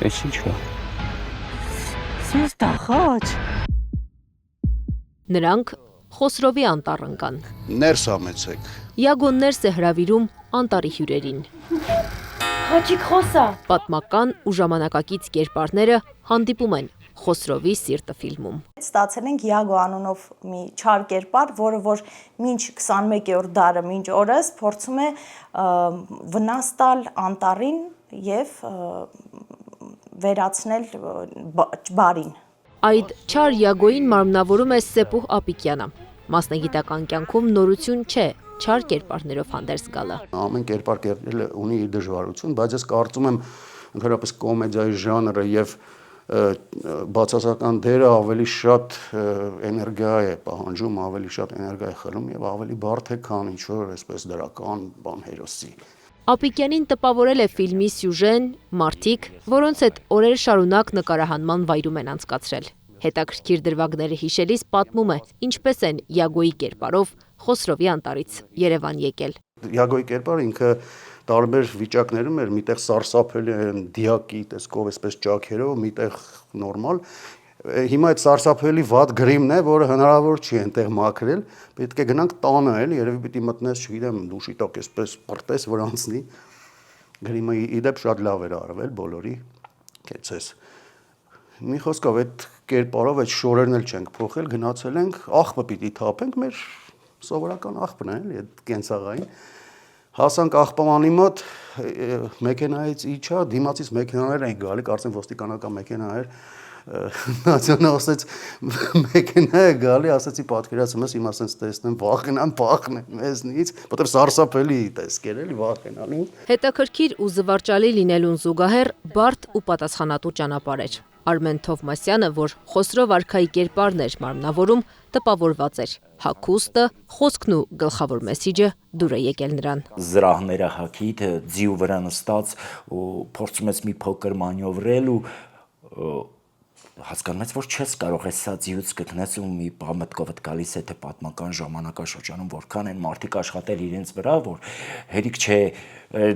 Էս ինչ է։ Սուստա խաչ։ Նրանք Խոսրովի անտառ ընկան։ Ներս ամեցեք։ Յագոն ներս է հրավիրում անտառի հյուրերին։ Խաչիկ խոսա։ Պատմական ու ժամանակակից կերպարները հանդիպում են Խոսրովի սիրտը ֆիլմում։ Ստացել ենք Յագո անունով մի չար կերպար, որը որ մինչ 21-րդ դարը, մինչ օրս փորձում է վնաս տալ անտառին եւ վերացնել բարին։ Այդ չար Յագոին մարմնավորում է Սեպուհ Ապիկյանը։ Մասնագիտական կյանքում նորություն չէ չար կերպարներով հանդերձ գալը։ Ամեն կերպար կերպել ունի իր դժվարություն, բայց ես կարծում եմ ընդհանրապես կոմեդիայի ժանրը եւ բացասական դերը ավելի շատ էներգիա է պահանջում, ավելի շատ էներգիա է խլում եւ ավելի բարդ է, քան ինչ որ այսպես դրական բան հերոսի։ Ապիկյանին տպավորել է ֆիլմի սյուժեն, մարդիկ, որոնց հետ օրեր շարունակ նկարահանման վայրում են անցկացրել։ Հետաքրքիր դրվագները հիշելիս պատմում է, ինչպես են Յագոյի կերպարով Խոսրովի անտառից Երևան եկել։ Յագոյի կերպարը ինքը տարբեր վիճակներում էր, միտեղ սարսափելի են դիակի տեսքով, այսպես ճաքերով, միտեղ նորմալ։ Հիմա այդ սարսափելի վատ գրիմն է, որը հնարավոր չի այնտեղ մաքրել, պետք է գնանք տանը էլ, երևի պիտի մտնես, չգիտեմ, դուշի տակ այսպես պրտես, որ անցնի։ Գրիմը իդեպ շատ լավ էր արվել բոլորի, կեցես։ Մի խոսքով այդ կերպարով այդ շորերն էլ չենք փոխել, գնացել ենք, աղբը պիտի թափենք, մեր սովորական աղբն է, էլի, այդ կենցաղային։ Հասանք աղբամանի մոտ, մեքենայից իջա, դիմացից մեքենաներ էին գալի, կարծեմ ոստիկանական մեքենա էր, նացիոնը ասեց մեքենա է գալի, ասեցի պատկերացում ես, իմ ասենց տեսնեմ, վախենամ, փախնեմ մեզնից, որտեղ սարսափելի տեսքեր էլի վախենալու։ Հետաքրքիր ու զվարճալի լինելուն զուգահեռ բարդ ու պատասխանատու ճանապարհ էր։ Արմեն Թովմասյանը, որ Խոսրով արքայի կերպարն էր մարմնավորում, տպավորված էր։ Հագուստը, խոսքն ու գլխավոր մեսիջը դուր է եկել նրան։ Զրահները հագիտ, ձիու վրա նստած ու փորձում ես մի փոքր մանյովրել ու հասկանում ես, որ չես կարող հեսա ձիուց գտնես ու մի բան մտքովդ գալիս է թե պատմական ժամանակաշրջանում որքան են մարդիկ աշխատել իրենց վրա, որ հերիք չէ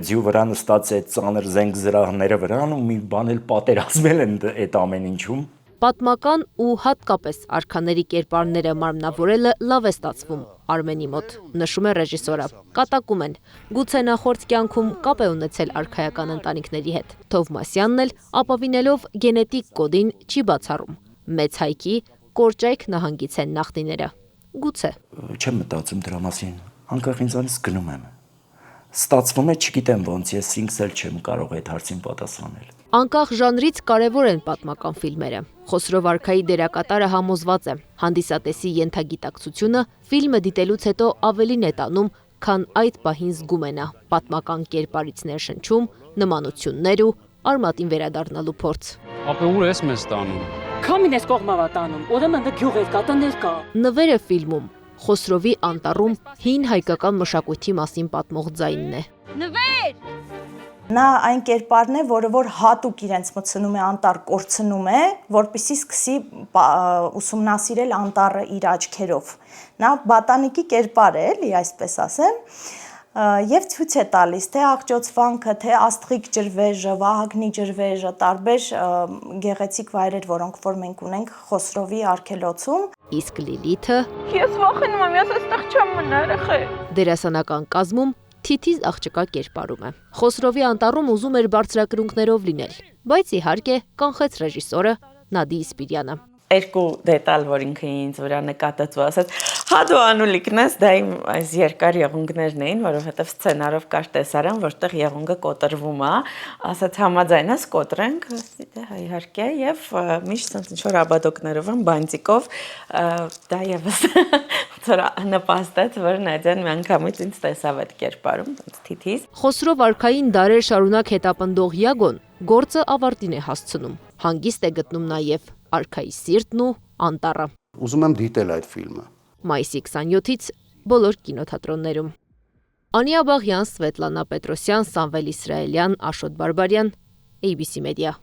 ձիու վրա նստած է ծանր զենք զրահները վրան ու մի բան էլ պատերազմել են այդ ամեն ինչում։ Պատմական ու հատկապես արքաների կերպարները մարմնավորելը լավ է ստացվում Արմենի մոտ, նշում է ռեժիսորը։ Կատակում են, գուցե նախորդ կյանքում կապ է ունեցել արքայական ընտանիքների հետ։ Թովմասյանն էլ ապավինելով գենետիկ կոդին չի բացառում։ Մեծ հայքի Կորճայք նահանգից են նախնիները։ Գուցե։ Չեմ մտածում դրա մասին, անկախ ինձանից գնում եմ։ Ստացվում է, չգիտեմ ոնց, ես ինքս էլ չեմ կարող այդ հարցին պատասխանել։ Անկախ ժանրից կարևոր են պատմական ֆիլմերը։ Խոսրով արքայի դերակատարը համոզված է, հանդիսատեսի ենթագիտակցությունը ֆիլմը դիտելուց հետո ավելին է տանում, քան այդ պահին զգում է նա։ Պատմական կերպարից ներշնչում, նմանություններ ու արմատին վերադառնալու փորձ։ Ապա ուր ես մեզ տանում։ Քամին ես կողմավա տանում, ուրեմն դե գյուղ կա, տներ կա։ Նվեր է ֆիլմում, Խոսրովի անտառում հին հայկական մշակույթի մասին պատմող ձայնն է։ Նվեր։ Նա այն կերպարն է, որը որ հատուկ իրենց մտցնում է անտառ կորցնում է, որպեսզի սկսի ուսումնասիրել անտառը իր աչքերով։ Նա բոտանիկի կերպար է, էլի, այսպես ասեմ, եւ ցույց է տալիս թե աղջոցվանքը, թե աստղիկ ջրվեժը, Վահագնի ջրվեժը, տարբեր գեղեցիկ վայրեր, որոնք որ մենք ունենք Խոսրովի արգելոցում։ Իսկ Լիլիթը Ես վախենում եմ, ես այստեղ չեմ մնա, երեխե։ դերասանական կազմում թիթիզ աղջկա կերպարում է։ Խոսրովի անտառում ուզում էր բարձրակրունկներով լինել, բայց իհարկե կանխեց ռեժիսորը Նադի Իսպիրյանը։ Երկու դետալ, որ ինքը ինձ վրա նկատեց ու ասաց. «Հա դու անուլիկն ես», դա իմ այս երկար եղունգներն էին, որովհետև սցենարով կար տեսարան, որտեղ եղունգը կոտրվում է, ասաց համաձայն ես կոտրենք, հա իհարկե, եւ միշտ ինչ որ աբադոկներով եմ բանտիկով, դա եւս նպաստեց, որ Նադյան միանգամից ինձ տեսավ այդ կերպարում, թիթիզ։ Խոսրով արքային դարեր շարունակ հետապնդող Յագոն գործը ավարտին է հասցնում։ Հանգիստ է գտնում նաև արքայի սիրտն ու անտառը։ Ուզում եմ դիտել այդ ֆիլմը։ Մայիսի 27-ից բոլոր կինոթատրոններում։ Անիա Բաղյան, Սվետլանա Պետրոսյան, Սամվել Իսրայելյան, Աշոտ Բարբարյան, ABC Media։